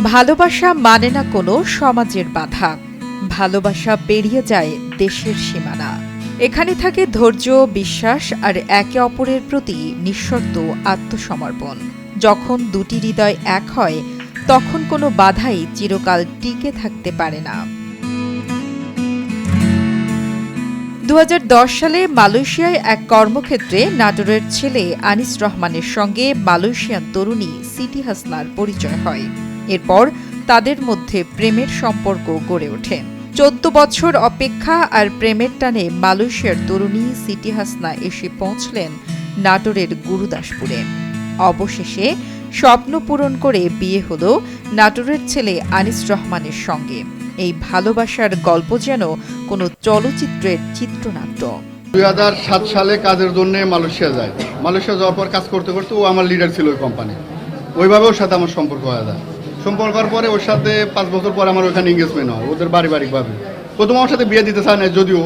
ভালোবাসা মানে না কোনো সমাজের বাধা। ভালোবাসা পেরিয়ে যায় দেশের সীমানা। এখানে থাকে ধৈর্য, বিশ্বাস আর একে অপরের প্রতি নিঃশর্ত আত্মসমর্পণ। যখন দুটি হৃদয় এক হয়, তখন কোনো বাধাই চিরকাল টিকে থাকতে পারে না। 2010 সালে মালয়েশিয়ায় এক কর্মক্ষেত্রে নাটোরের ছেলে আনিস রহমানের সঙ্গে মালয়েশিয়ান তরুণী সিটি হাসনার পরিচয় হয়। এরপর তাদের মধ্যে প্রেমের সম্পর্ক গড়ে ওঠে। 14 বছর অপেক্ষা আর প্রেমের টানে মালয়েশিয়ার তরুণী সিটি হাসনা এসে পৌঁছলেন নাটোরের গুরুদাসপুরে। অবশেষে স্বপ্ন পূরণ করে বিয়ে হল নাটোরের ছেলে আনিস রহমানের সঙ্গে। এই ভালোবাসার গল্প যেন কোনো চলচ্চিত্রের চিত্রনাট্য। 2007 সালে কাজের জন্য মালয়েশিয়া যায়। মালয়েশিয়া যাওয়ার পর কাজ করতে করতে ও আমার লিডার ছিল ওই কোম্পানি। ওইভাবে ওর সাথে আমার সম্পর্ক হয়ে যায়। সম্পর্ক হওয়ার পরে ওর সাথে 5 বছর পরে আমার ওইখানে এঙ্গেজমেন্ট হয় ওদের পারিবারিকভাবে। প্রথম আমার সাথে বিয়ে দিতে চায় না, যদিও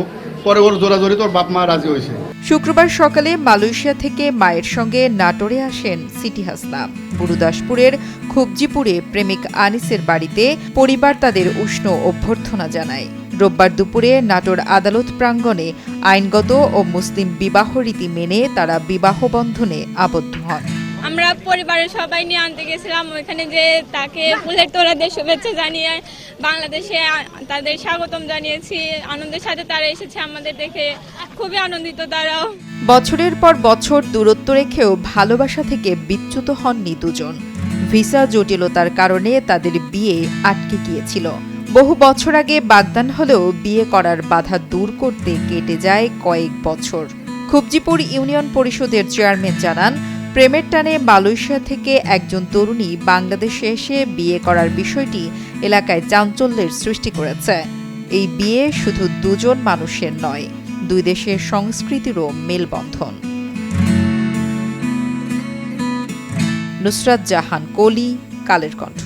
পরে ওর জোরাজোরি তোর বাপ মা রাজি হয়েছে। শুক্রবার সকালে মালয়েশিয়া থেকে মায়ের সঙ্গে নাটোরে আসেন সিটি হাসনা। গুরুদাসপুরের খুবজিপুরে প্রেমিক আনিসের বাড়িতে পরিবার তাদের উষ্ণ অভ্যর্থনা জানায়। রোববার দুপুরে নাটোর আদালত প্রাঙ্গণে আইনগত ও মুসলিম বিবাহ রীতি মেনে তারা বিবাহ বন্ধনে আবদ্ধ হন। আমরা পরিবারের সবাই নিয়ে আনতে গেছিলাম ওইখানে, যে তাকে ফুলের তোড়া দিয়ে শুভেচ্ছা জানিয়ে বাংলাদেশে তাদের স্বাগতম জানিয়েছি। আনন্দের সাথে তারা এসেছে, আমাদের দেখে খুবই আনন্দিত তারাও। বছরের পর বছর দূরত্ব রেখেও ভালোবাসা থেকে বিচ্যুত হননি দুজন। ভিসা জটিলতার কারণে তাদের বিয়ে আটকে গিয়েছিল। বহু বছর আগে বাগদান হলেও বিয়ে করার বাধা দূর করতে কেটে যায় কয়েক বছর। খুবজিপুর ইউনিয়ন পরিষদের চেয়ারম্যান জানান, প্রেমের টানে মালয়েশিয়া থেকে একজন তরুণী বাংলাদেশে এসে বিয়ে করার বিষয়টি এলাকায় চাঞ্চল্যের সৃষ্টি করেছে। এই বিয়ে শুধু দুজন মানুষের নয়, দুই দেশের সংস্কৃতিরও মেলবন্ধন। নুসরাত জাহান কলি, কালের কণ্ঠ।